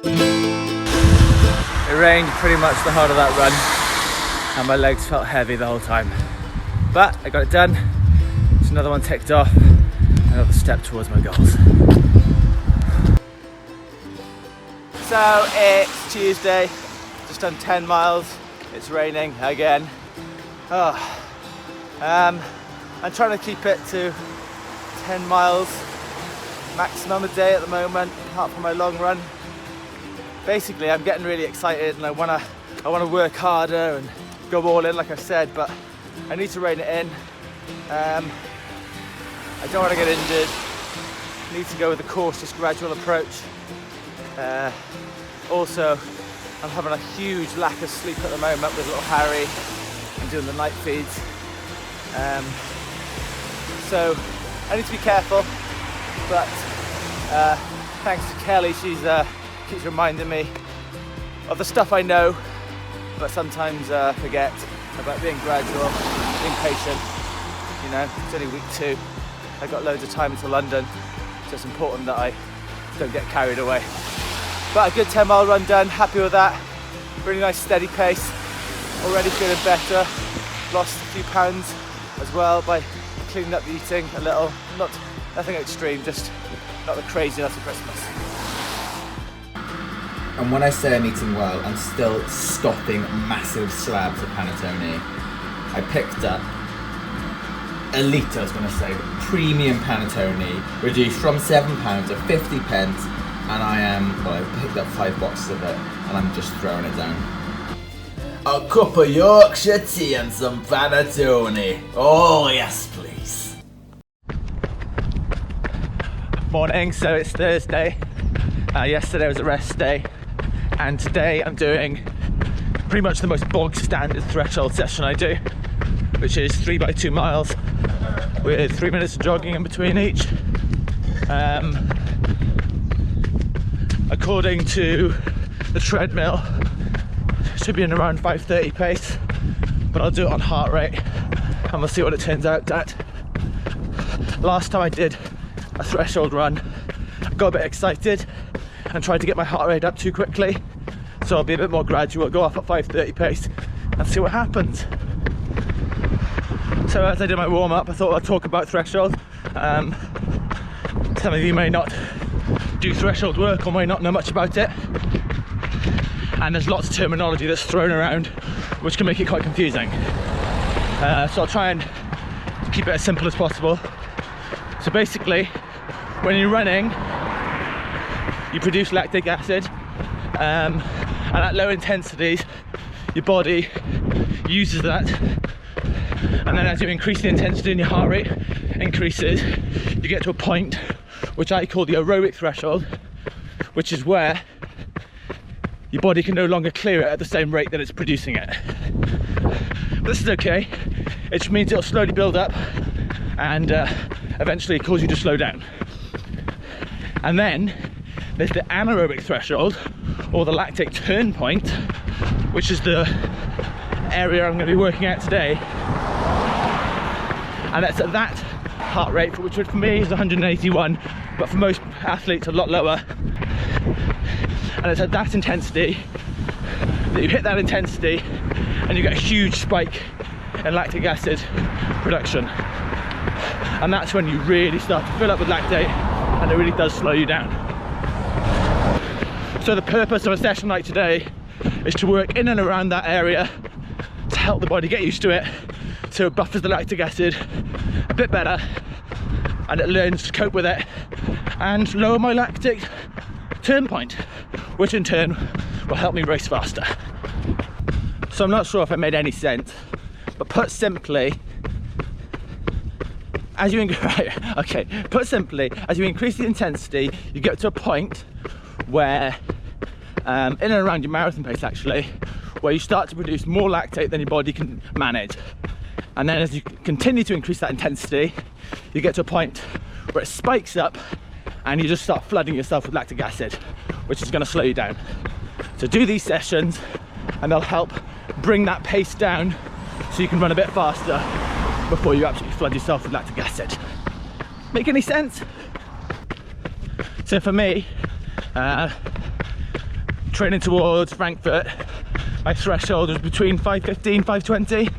It rained pretty much the whole of that run and my legs felt heavy the whole time. But I got it done. It's another one ticked off. Another step towards my goals. So it's Tuesday, just done 10 miles. It's raining again. I'm trying to keep it to 10 miles maximum a day at the moment, apart from my long run. Basically, I'm getting really excited and I wanna work harder and go all in, like I said, but I need to rein it in. I don't want to get injured. I need to go with a cautious, gradual approach. Also, I'm having a huge lack of sleep at the moment with little Harry. I'm doing the night feeds. So I need to be careful, but thanks to Kelly, she's keeps reminding me of the stuff I know, but sometimes forget about being gradual, being patient. You know, it's only week 2. I've got loads of time into London, so it's important that I don't get carried away. But a good 10-mile run done, happy with that. Really nice steady pace, already feeling better. Lost a few pounds as well by cleaning up the eating a little. Nothing extreme, just not the craziness of Christmas. And when I say I'm eating well, I'm still scoffing massive slabs of panettone. I picked up a litre, I was going to say, premium panettone, reduced from £7 to 50 pence, and I've picked up 5 boxes of it, and I'm just throwing it down. A cup of Yorkshire tea and some panettone. Oh yes, please. Morning, so it's Thursday. Yesterday was a rest day, and today I'm doing pretty much the most bog standard threshold session I do, which is 3 by 2 miles with 3 minutes of jogging in between each. According to the treadmill, should be in around 5:30 pace, but I'll do it on heart rate and we'll see what it turns out at. Last time I did a threshold run, I got a bit excited and tried to get my heart rate up too quickly, so I'll be a bit more gradual, go off at 5:30 pace and see what happens. So as I did my warm-up, I thought I'd talk about threshold. Some of you may not do threshold work or may not know much about it, and there's lots of terminology that's thrown around which can make it quite confusing. So I'll try and keep it as simple as possible. So basically, when you're running, you produce lactic acid, and at low intensities your body uses that, and then as you increase the intensity and your heart rate increases, you get to a point which I call the aerobic threshold, which is where your body can no longer clear it at the same rate that it's producing it. But this is okay, it just means it'll slowly build up and eventually cause you to slow down. And then there's the anaerobic threshold, or the lactic turn point, which is the area I'm going to be working at today. And that's at that heart rate, which for me is 181, but for most athletes a lot lower. And it's at that intensity that you hit that intensity and you get a huge spike in lactic acid production. And that's when you really start to fill up with lactate, and it really does slow you down. So the purpose of a session like today is to work in and around that area to help the body get used to it, so it buffers the lactic acid a bit better and it learns to cope with it and lower my lactic turn point, which in turn will help me race faster. So I'm not sure if I made any sense, but put simply, as you increase the intensity, you get to a point where, in and around your marathon pace actually, where you start to produce more lactate than your body can manage. And then as you continue to increase that intensity, you get to a point where it spikes up and you just start flooding yourself with lactic acid, which is going to slow you down. So do these sessions and they'll help bring that pace down so you can run a bit faster before you absolutely flood yourself with lactic acid. Make any sense? So for me, training towards Frankfurt, my threshold was between 5:15, 5:20,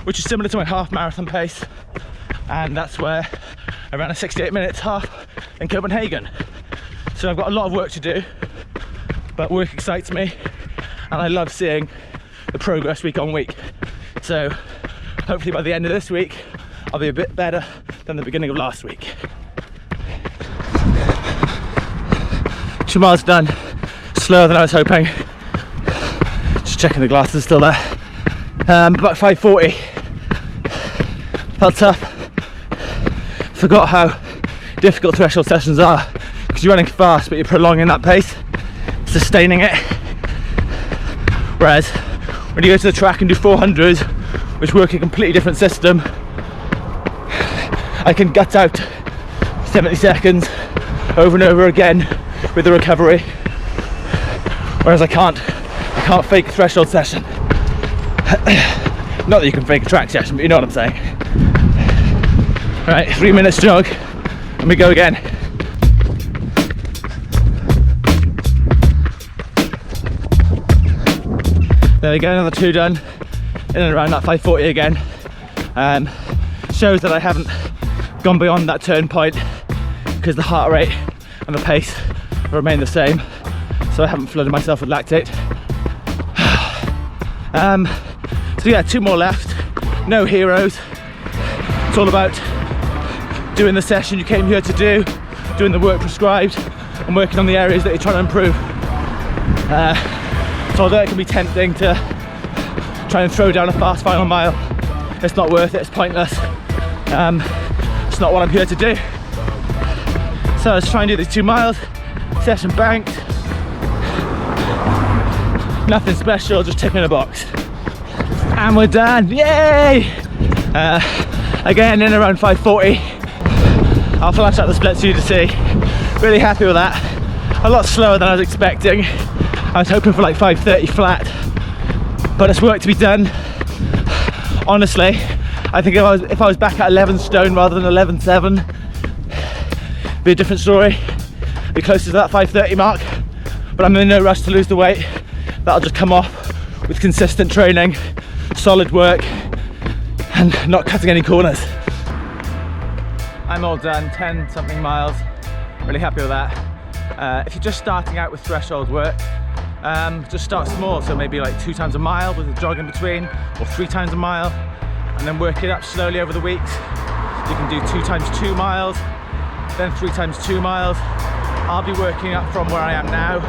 which is similar to my half marathon pace, and that's where I ran a 68 minutes half in Copenhagen. So I've got a lot of work to do, but work excites me, and I love seeing the progress week on week. So hopefully by the end of this week, I'll be a bit better than the beginning of last week. 2 miles done, slower than I was hoping. Just checking the glasses are still there. About 5:40. Felt tough. Forgot how difficult threshold sessions are, because you're running fast but you're prolonging that pace, sustaining it. Whereas when you go to the track and do 400s, which work a completely different system, I can gut out 70 seconds over and over again with the recovery, whereas I can't fake a threshold session. Not that you can fake a track session, but you know what I'm saying. Right, 3 minutes jog, and we go again. There we go, another 2 done, in and around that 5:40 again. Shows that I haven't gone beyond that turn point, because the heart rate and the pace remain the same, so I haven't flooded myself with lactate. So yeah, 2 more left, no heroes. It's all about doing the session you came here to do, doing the work prescribed, and working on the areas that you're trying to improve. So although it can be tempting to try and throw down a fast final mile, it's not worth it, it's pointless. It's not what I'm here to do. So let's try and do these 2 miles, session banked. Nothing special, just ticking a box. And we're done, yay! Again, in around 5:40. I'll flash out the splits for you to see. Really happy with that. A lot slower than I was expecting. I was hoping for like 5:30 flat, but it's work to be done. Honestly, I think if I was back at 11 stone rather than 11.7, it'd be a different story. Be closer to that 5:30 mark, but I'm in no rush to lose the weight. That'll just come off with consistent training, solid work, and not cutting any corners. I'm all done, 10 something miles. Really happy with that. If you're just starting out with threshold work, just start small, so maybe like 2 times a mile with a jog in between, or 3 times a mile, and then work it up slowly over the weeks. You can do 2 times 2 miles, then 3 times 2 miles. I'll be working up from where I am now,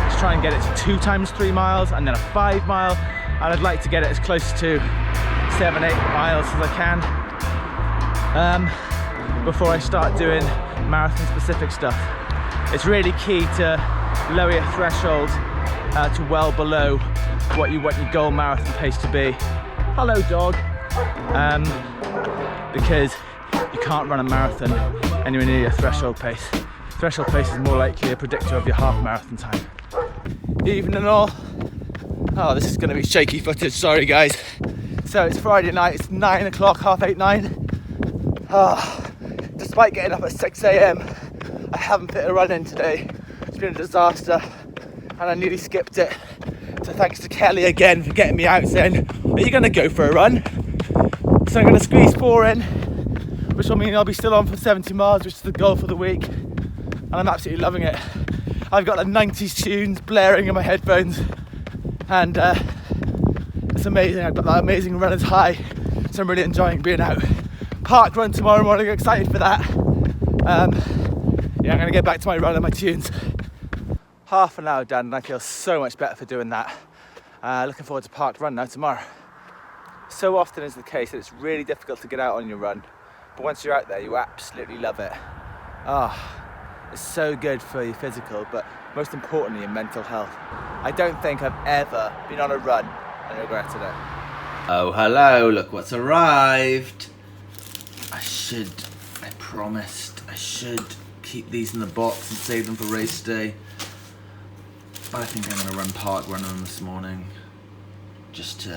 to try and get it to 2 times 3 miles, and then a 5 mile, and I'd like to get it as close to 7, 8 miles as I can, before I start doing marathon specific stuff. It's really key to lower your threshold to well below what you want your goal marathon pace to be. Hello dog. Because you can't run a marathon anywhere near your threshold pace. Threshold pace is more likely a predictor of your half marathon time. Even and all, oh, this is going to be shaky footage, sorry guys. So it's Friday night, it's 9 o'clock, half 8, 9. Despite getting up at 6 AM, I haven't fit a run in today. It's been a disaster, and I nearly skipped it. So thanks to Kelly again for getting me out saying, are you going to go for a run? So I'm going to squeeze 4 in, which will mean I'll be still on for 70 miles, which is the goal for the week. And I'm absolutely loving it. I've got the 90s tunes blaring in my headphones, and it's amazing. I've got that amazing runner's high, so I'm really enjoying being out. Parkrun tomorrow morning, excited for that. Yeah, I'm going to get back to my run and my tunes. Half an hour done, and I feel so much better for doing that. Looking forward to Parkrun now tomorrow. So often is the case that it's really difficult to get out on your run, but once you're out there, you absolutely love it. It's so good for your physical, but most importantly, your mental health. I don't think I've ever been on a run and regretted it. Oh, hello, look what's arrived. I promised I should keep these in the box and save them for race day. But I think I'm going to run Parkrun on this morning. Just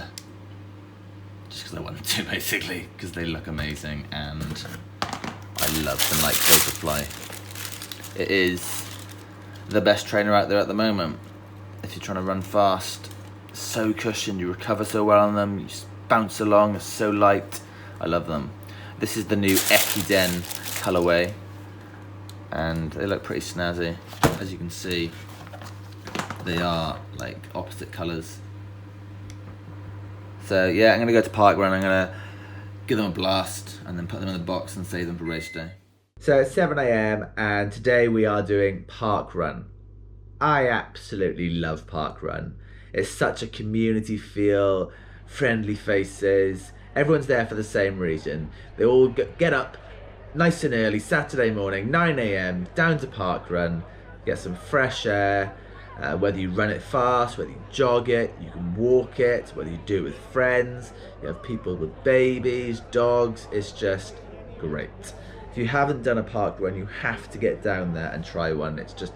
because I want to, basically, because they look amazing and I love the Night Butterfly. It is the best trainer out there at the moment. If you're trying to run fast, so cushioned, you recover so well on them, you just bounce along, they're so light. I love them. This is the new Ekiden colorway, and they look pretty snazzy. As you can see, they are like opposite colors. So yeah, I'm gonna go to Parkrun, I'm gonna give them a blast and then put them in the box and save them for race day. So it's 7 AM and today we are doing Parkrun. I absolutely love Parkrun. It's such a community feel, friendly faces, everyone's there for the same reason. They all get up nice and early, Saturday morning, 9 AM, down to Parkrun, get some fresh air. Whether you run it fast, whether you jog it, you can walk it, whether you do it with friends, you have people with babies, dogs, it's just great. If you haven't done a Parkrun, you have to get down there and try one. It's just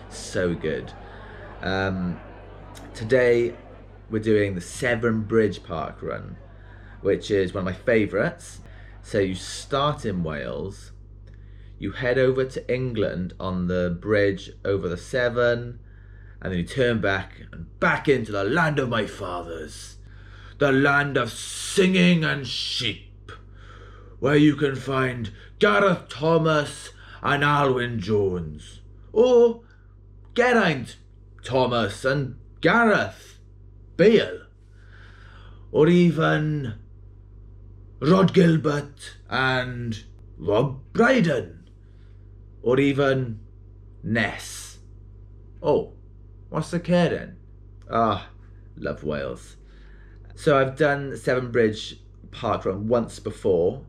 so good. Today we're doing the Severn Bridge Parkrun, which is one of my favourites. So you start in Wales, you head over to England on the bridge over the Severn, and then you turn back and back into the land of my fathers, the land of singing and sheep, where you can find Gareth Thomas and Alwyn Jones, or Geraint Thomas and Gareth Bale, or even Rod Gilbert and Rob Brydon, or even Ness. Oh, what's the care then? Ah, love Wales. So I've done Severn Bridge Parkrun once before,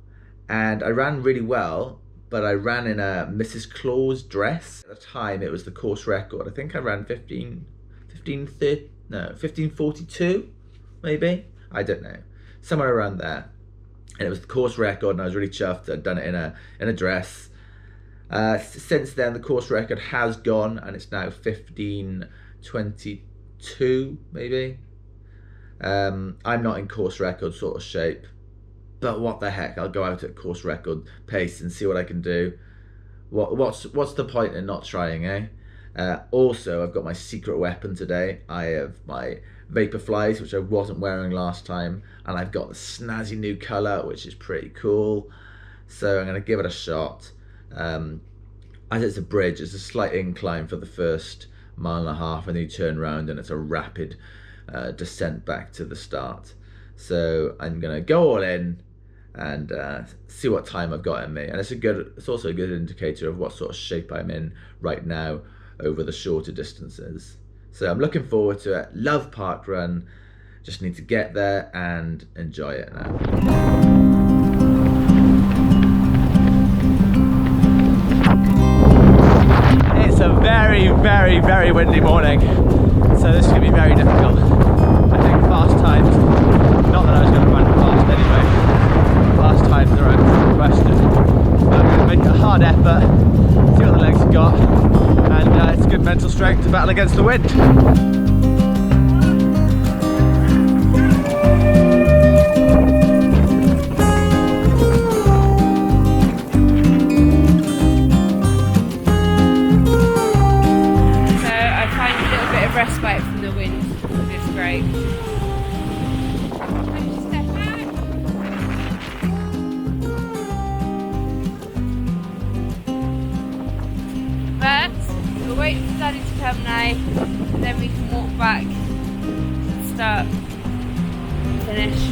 and I ran really well, but I ran in a Mrs. Claus dress. At the time, it was the course record. I think I ran 1542, maybe? I don't know. Somewhere around there. And it was the course record, and I was really chuffed. I'd done it in a dress. Since then, the course record has gone, and it's now 15:22, maybe. I'm not in course record sort of shape, but what the heck, I'll go out at course record pace and see what I can do. What's the point in not trying, eh? Also, I've got my secret weapon today. I have my Vaporflies, which I wasn't wearing last time, and I've got the snazzy new colour, which is pretty cool. So I'm going to give it a shot. As it's a bridge, it's a slight incline for the first mile and a half, and then you turn around and it's a rapid descent back to the start. So I'm going to go all in and see what time I've got in me. And it's also a good indicator of what sort of shape I'm in right now over the shorter distances. So I'm looking forward to it. Love Parkrun. Just need to get there and enjoy it now. It's a very, very, very windy morning, so this is going to be very difficult. I think fast times, not that I was going to run fast anyway, fast times are out of the question. But I'm going to make it a hard effort, see what the legs have got, and it's good mental strength to battle against the wind. Respite from the wind. It's great. First, we'll wait for Daddy to come now, then we can walk back and start, finish.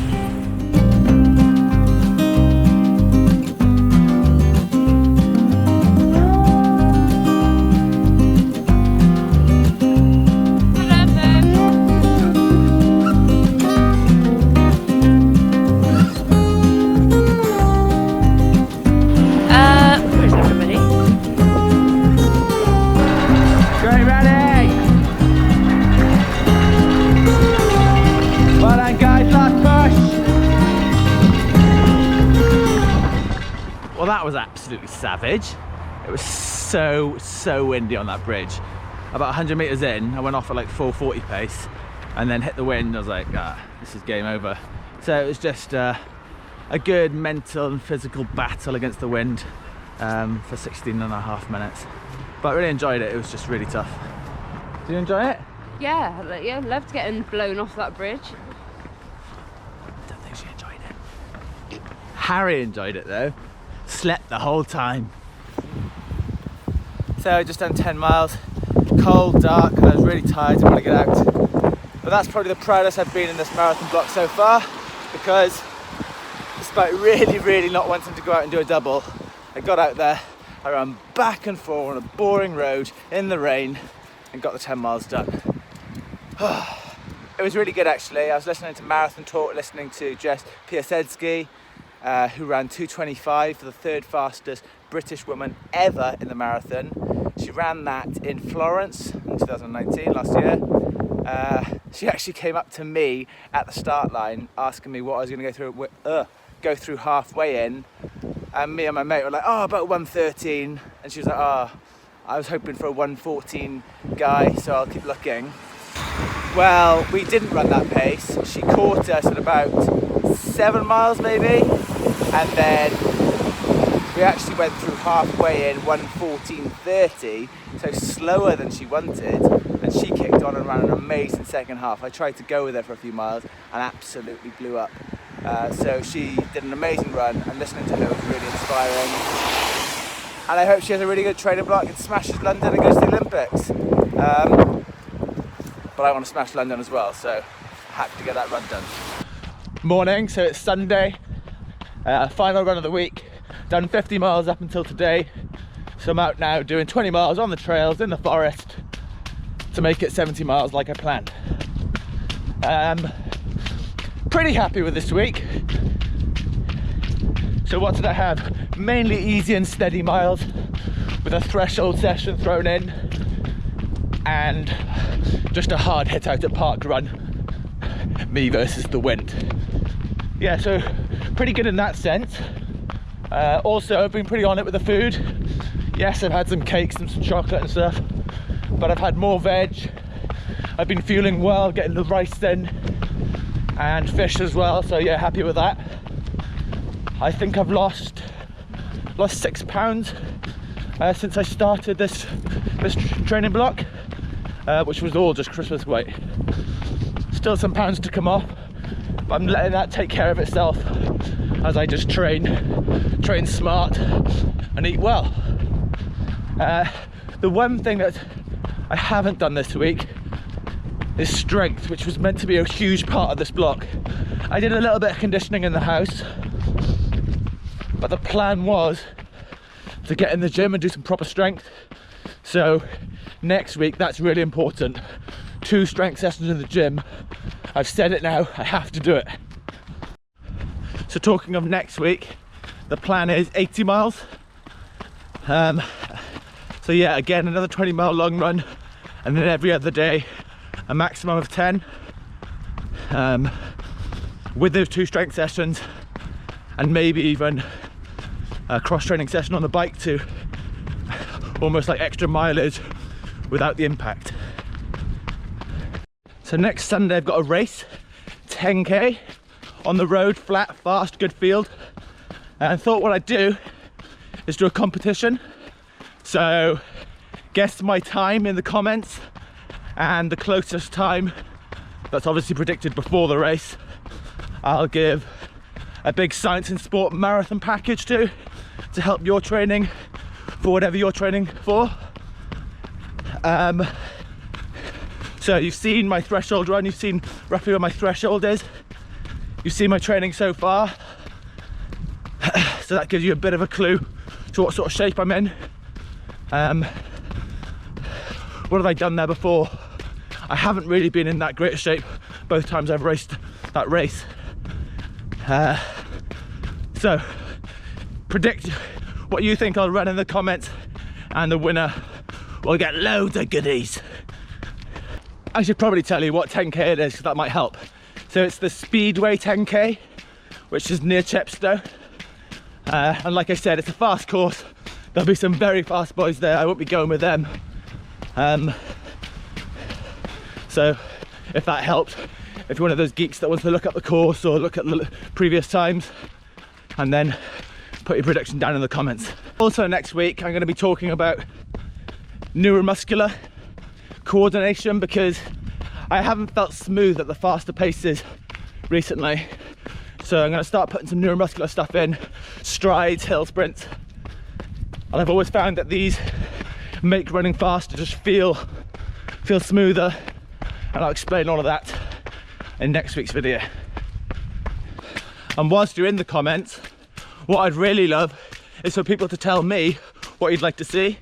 Well, that was absolutely savage. It was so windy on that bridge. About 100 meters in, I went off at like 440 pace and then hit the wind. I was like, this is game over. So it was just a good mental and physical battle against the wind. for 16.5 minutes. But I really enjoyed it. It was just really tough. Did you enjoy it? Yeah, yeah, loved getting blown off that bridge. I don't think she enjoyed it. Harry enjoyed it though. Slept the whole time. So I just done 10 miles. Cold, dark, and I was really tired. I want to get out. But that's probably the proudest I've been in this marathon block so far, because despite really not wanting to go out and do a double, I got out there, I ran back and forth on a boring road in the rain and got the 10 miles done. It was really good actually. I was listening to Marathon Talk, listening to Jess Piasecki, who ran 2:25 for the third fastest British woman ever in the marathon. She ran that in Florence in 2019, last year. She actually came up to me at the start line asking me what I was going to go through halfway in, and me and my mate were like, oh, about 1:13, and she was like, oh, I was hoping for a 1:14 guy, so I'll keep looking. Well, we didn't run that pace. She caught us at about 7 miles maybe, and then we actually went through halfway in 1:14.30, so slower than she wanted, and she kicked on and ran an amazing second half. I tried to go with her for a few miles and absolutely blew up. So she did an amazing run, and listening to her was really inspiring. And I hope she has a really good training block and smashes London and goes to the Olympics. But I want to smash London as well, so happy to get that run done. Morning, so it's Sunday, final run of the week. Done 50 miles up until today, so I'm out now doing 20 miles on the trails in the forest to make it 70 miles like I planned. Pretty happy with this week. So what did I have? Mainly easy and steady miles with a threshold session thrown in, and just a hard hit out at Parkrun, me versus the wind. Yeah, so pretty good in that sense. Also, I've been pretty on it with the food. Yes, I've had some cakes and some chocolate and stuff, but I've had more veg. I've been fueling well, getting the rice in, and fish as well, so yeah, happy with that. I think I've lost 6 pounds since I started this training block, which was all just Christmas weight. Still some pounds to come off, but I'm letting that take care of itself as I just train smart and eat well. The one thing that I haven't done this week is strength, which was meant to be a huge part of this block. I did a little bit of conditioning in the house, but the plan was to get in the gym and do some proper strength. So next week, that's really important. 2 strength sessions in the gym. I've said it now, I have to do it. So talking of next week, the plan is 80 miles. So yeah, again, another 20-mile long run, and then every other day, a maximum of 10. With those 2 strength sessions, and maybe even a cross-training session on the bike to almost like extra mileage without the impact. So next Sunday I've got a race, 10k on the road, flat, fast, good field. And I thought what I'd do is do a competition. So guess my time in the comments, and the closest time that's obviously predicted before the race, I'll give a big science and sport marathon package to help your training for whatever you're training for. So you've seen my threshold run, you've seen roughly where my threshold is, you've seen my training so far, so that gives you a bit of a clue to what sort of shape I'm in. What have I done there before? I haven't really been in that great a shape both times I've raced that race. So predict what you think I'll run in the comments, and the winner will get loads of goodies. I should probably tell you what 10k it is, because that might help. So it's the Speedway 10k, which is near Chepstow, and like I said, it's a fast course. There'll be some very fast boys there. I won't be going with them. So if that helps, if you're one of those geeks that wants to look up the course or look at the previous times and then put your prediction down in the comments. Also next week I'm going to be talking about neuromuscular coordination, because I haven't felt smooth at the faster paces recently. So I'm going to start putting some neuromuscular stuff in, strides, hill sprints. And I've always found that these make running faster just feel smoother, and I'll explain all of that in next week's video. And whilst you're in the comments, what I'd really love is for people to tell me what you'd like to see.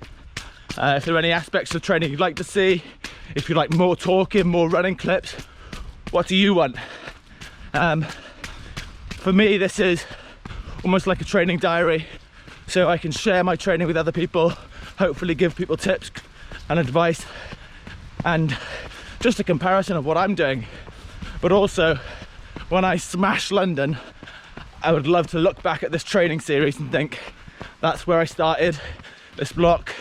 If there are any aspects of training you'd like to see, if you like more talking, more running clips, what do you want? For me, this is almost like a training diary, so I can share my training with other people, hopefully give people tips and advice, and just a comparison of what I'm doing. But also, when I smash London, I would love to look back at this training series and think, that's where I started, this block,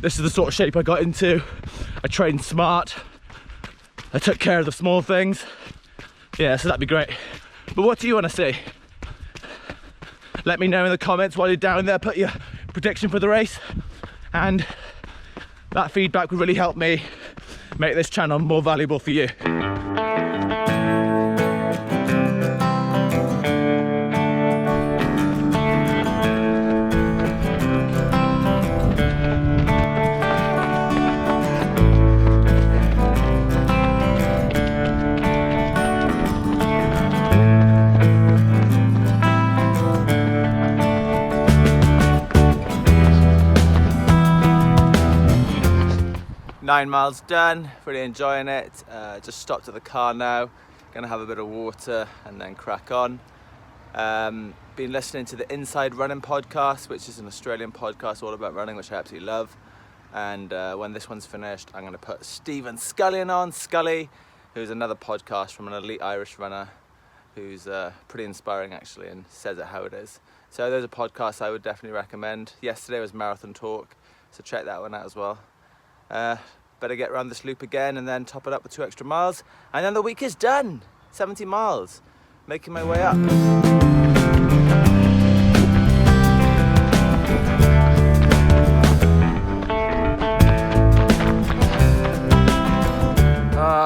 this is the sort of shape I got into, I trained smart, I took care of the small things. Yeah, so that'd be great. But what do you want to see? Let me know in the comments while you're down there, put your prediction for the race, and that feedback would really help me make this channel more valuable for you. Nine miles done, really enjoying it. Just stopped at the car now, gonna have a bit of water and then crack on. Been listening to the Inside Running podcast, which is an Australian podcast all about running, which I absolutely love. And when this one's finished, I'm gonna put Stephen Scullion on, Scully, who's another podcast from an elite Irish runner, who's pretty inspiring actually, and says it how it is. So those are podcasts I would definitely recommend. Yesterday was Marathon Talk, so check that one out as well. Better get around this loop again and then top it up with 2 extra miles, and then the week is done. 70 miles, making my way up.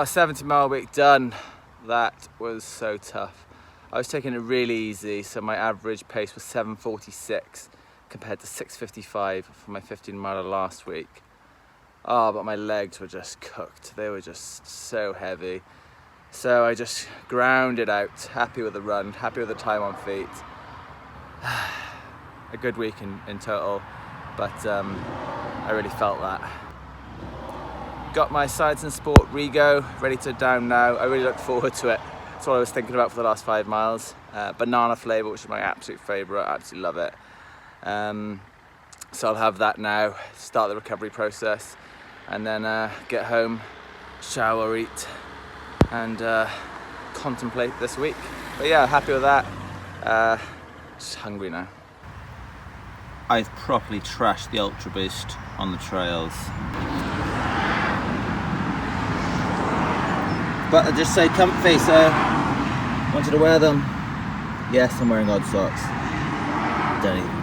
70-mile week done. That was so tough. I was taking it really easy, so my average pace was 7:46 compared to 6:55 for my 15-miler last week. Oh, but my legs were just cooked. They were just so heavy. So I just ground it out. Happy with the run, happy with the time on feet. A good week in total, but I really felt that. Got my Science and Sport Rego ready to down now. I really look forward to it. That's what I was thinking about for the last 5 miles. Banana flavour, which is my absolute favourite. I absolutely love it. So I'll have that now, start the recovery process, and then get home, shower, eat, and contemplate this week. But yeah, happy with that. Just hungry now. I've properly trashed the Ultra Boost on the trails. But they just say comfy, so I wanted to wear them. Yes, I'm wearing odd socks. Don't even